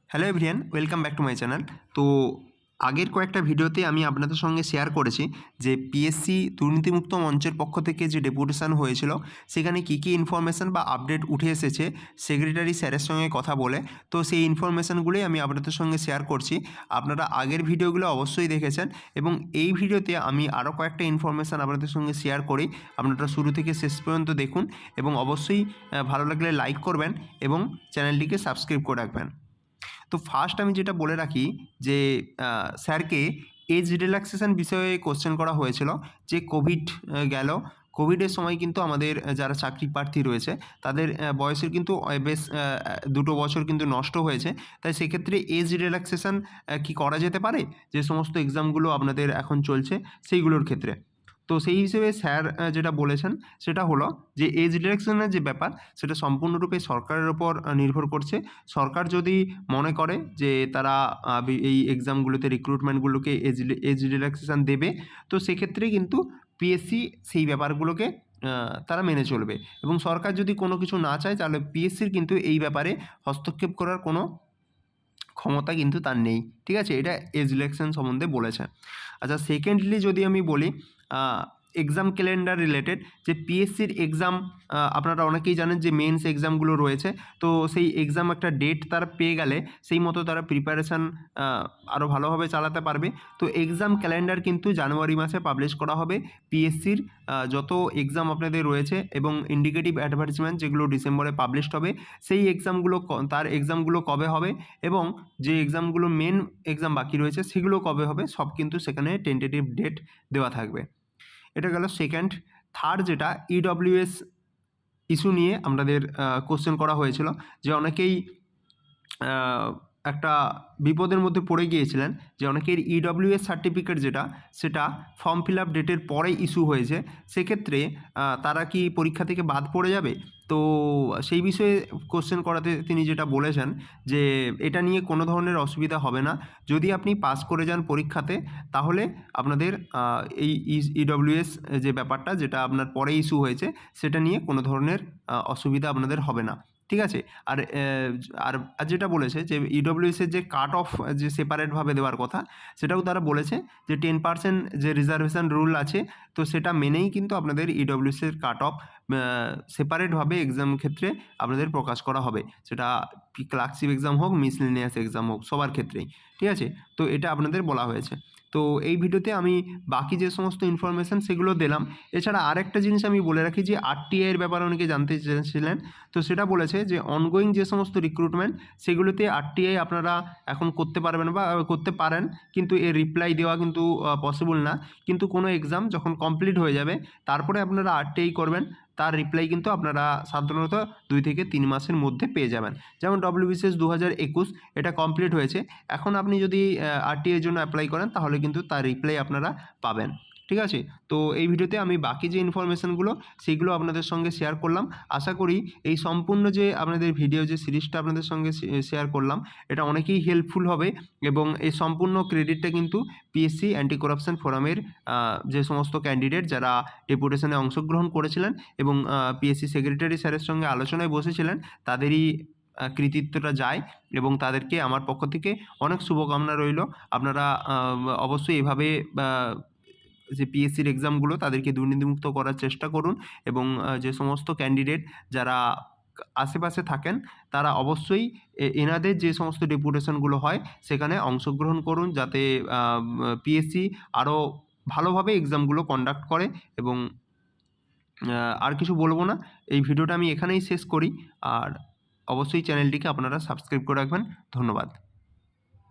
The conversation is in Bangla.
Hello everyone, welcome back to my channel. তো আগের কয়েকটা ভিডিওতে আমি আপনাদের সঙ্গে শেয়ার করেছি যে পিএসসি দুর্নীতিমুক্ত মঞ্চের পক্ষ থেকে যে ডেপুটেশন হয়েছিল সেখানে কী কী ইনফরমেশান বা আপডেট উঠে এসেছে সেক্রেটারি স্যারের সঙ্গে কথা বলে। তো সেই ইনফরমেশানগুলোই আমি আপনাদের সঙ্গে শেয়ার করছি। আপনারা আগের ভিডিওগুলো অবশ্যই দেখেছেন এবং এই ভিডিওতে আমি আরও কয়েকটা ইনফরমেশান আপনাদের সঙ্গে শেয়ার করি। আপনারা শুরু থেকে শেষ পর্যন্ত দেখুন এবং অবশ্যই ভালো লাগলে লাইক করবেন এবং চ্যানেলটিকে সাবস্ক্রাইব করে রাখবেন। তো ফার্স্ট আমি যেটা বলে রাখি যে স্যারকে এজ রিল্যাক্সেশন বিষয়ে কোশ্চেন করা হয়েছিল যে কোভিড গেল। কোভিডের সময় কিন্তু আমাদের যারা চাকরি প্রার্থী রয়েছে তাদের বয়সের কিন্তু বেশ 2 বছর কিন্তু নষ্ট হয়েছে। তাই সেক্ষেত্রে এজ রিল্যাক্সেশন কি করা যেতে পারে? যে সমস্ত এক্সামগুলো আপনাদের এখন চলছে সেইগুলোর ক্ষেত্রে। তো সেই হিসেবে স্যার যেটা বলেছেন সেটা হলো যে এজ রিল্যাক্সেশনের যে ব্যাপার সেটা সম্পূর্ণরূপে সরকারের ওপর নির্ভর করছে। সরকার যদি মনে করে যে তারা এই এক্সামগুলোতে রিক্রুটমেন্টগুলোকে এজ রিল্যাক্সেশন দেবে, তো সেক্ষেত্রে কিন্তু পিএসসি সেই ব্যাপারগুলোকে তারা মেনে চলবে এবং সরকার যদি কোনো কিছু না চায় তাহলে পিএসসির কিন্তু এই ব্যাপারে হস্তক্ষেপ করার কোনো ক্ষমতা কিন্তু তার নেই। ঠিক আছে? এটা এজ রিল্যাক্সেশন সম্বন্ধে বলেছে। আচ্ছা, সেকেন্ডলি যদি আমি বলি এক্সাম ক্যালেন্ডার রিলেটেড যে পিএসসির এক্সাম আপনারা অনেকেই জানেন যে মেন্স এক্সামগুলো রয়েছে। তো সেই এক্সাম একটা ডেট তারা পেয়ে গেলে সেই মতো তারা প্রিপারেশান আরও ভালোভাবে চালাতে পারবে। তো এক্সাম ক্যালেন্ডার কিন্তু জানুয়ারি মাসে পাবলিশ করা হবে। পিএসসির যত এক্সাম আপনাদের রয়েছে এবং ইন্ডিকেটিভ অ্যাডভার্টাইজমেন্ট যেগুলো ডিসেম্বরে পাবলিশড হবে, সেই এক্সামগুলো তার এক্সামগুলো কবে হবে এবং যে এক্সামগুলো মেন এক্সাম বাকি রয়েছে সেগুলো কবে হবে সব কিন্তু সেখানে টেন্টেটিভ ডেট দেওয়া থাকবে। এটা গেল সেকেন্ড। থার্ড যেটা ইডব্লিউএস ইস্যু নিয়ে আপনাদের কোশ্চেন করা হয়েছিল যে অনেকেই একটা বিপদের মধ্যে পড়ে গিয়েছিলেন যে অনেকের ইডব্লিউএস সার্টিফিকেট যেটা সেটা ফর্ম ফিল আপ ডেটের পরে ইস্যু হয়েছে। সেক্ষেত্রে তারা কি পরীক্ষা থেকে বাদ পড়ে যাবে? তো সেই বিষয়ে কোশ্চেন করাতে তিনি যেটা বলেছেন যে এটা নিয়ে কোনো ধরনের অসুবিধা হবে না। যদি আপনি পাস করে যান পরীক্ষাতে তাহলে আপনাদের এই ইডব্লিউএস যে ব্যাপারটা যেটা আপনার পরে ইস্যু হয়েছে সেটা নিয়ে কোনো ধরনের অসুবিধা আপনাদের হবে না। ঠিক আছে? আর আর যেটা বলেছে যে ইডব্লিউএসের যে কাট অফ যে সেপারেটভাবে দেওয়ার কথা সেটাও তারা বলেছে যে 10% যে রিজার্ভেশন রুল আছে তো সেটা মেনেই কিন্তু আপনাদের ইডব্লিউএসের কাট অফ সেপারেটভাবে এক্সাম ক্ষেত্রে আপনাদের প্রকাশ করা হবে। সেটা ক্লার্কশিপ এক্সাম হোক, মিসলেনিয়াস এক্সাম হোক, সবার ক্ষেত্রেই। ঠিক আছে? তো এটা আপনাদের বলা হয়েছে। তো এই ভিডিওতে আমি বাকি যে সমস্ত ইনফরমেশান সেগুলো দিলাম। এছাড়া আরেকটা জিনিস আমি বলে রাখি যে আরটিআই এর ব্যাপারে অনেকে জানতে চেয়েছিলেন। তো সেটা বলেছে যে অনগোয়িং যে সমস্ত রিক্রুটমেন্ট সেগুলোতে আরটিআই আপনারা এখন করতে পারবেন বা করতে পারেন, কিন্তু এর রিপ্লাই দেওয়া কিন্তু পসিবল না। কিন্তু কোনো এক্সাম যখন কমপ্লিট হয়ে যাবে তারপরে আপনারা আরটিআই করবেন, তার রিপ্লাই কিন্তু আপনারা সাধারণত 2 থেকে 3 মাসের মধ্যে পেয়ে যাবেন। যেমন ডব্লিউবিসিএস 2021 এটা কমপ্লিট হয়েছে। এখন আপনি যদি আরটিআই এর জন্য অ্যাপ্লাই করেন তাহলে কিন্তু তার রিপ্লাই আপনারা পাবেন। ঠিক আছে? তো এই ভিডিওতে আমি বাকি যে ইনফরমেশানগুলো সেইগুলো আপনাদের সঙ্গে শেয়ার করলাম। আশা করি এই সম্পূর্ণ যে আপনাদের ভিডিও যে সিরিজটা আপনাদের সঙ্গে শেয়ার করলাম এটা অনেকেই হেল্পফুল হবে এবং এই সম্পূর্ণ ক্রেডিটটা কিন্তু পিএসসি অ্যান্টি করাপশন ফোরামের যে সমস্ত ক্যান্ডিডেট যারা ডেপুটেশনে অংশগ্রহণ করেছিলেন এবং পিএসসি সেক্রেটারি স্যারের সঙ্গে আলোচনায় বসেছিলেন তাদেরই কৃতিত্বটা যায় এবং তাদেরকে আমার পক্ষ থেকে অনেক শুভকামনা রইল। আপনারা অবশ্যই এভাবে যে পিএসসির এক্সামগুলো তাদেরকে দুর্নীতিমুক্ত করার চেষ্টা করুন এবং যে সমস্ত ক্যান্ডিডেট যারা আশেপাশে থাকেন তারা অবশ্যই এনাদের যে সমস্ত ডেপুটেশনগুলো হয় সেখানে অংশগ্রহণ করুন যাতে পিএসসি আরও ভালোভাবে এক্সামগুলো কন্ডাক্ট করে এবং আর কিছু বলবো না। এই ভিডিওটা আমি এখানেই শেষ করি আর অবশ্যই চ্যানেলটিকে আপনারা সাবস্ক্রাইব করে রাখবেন। ধন্যবাদ।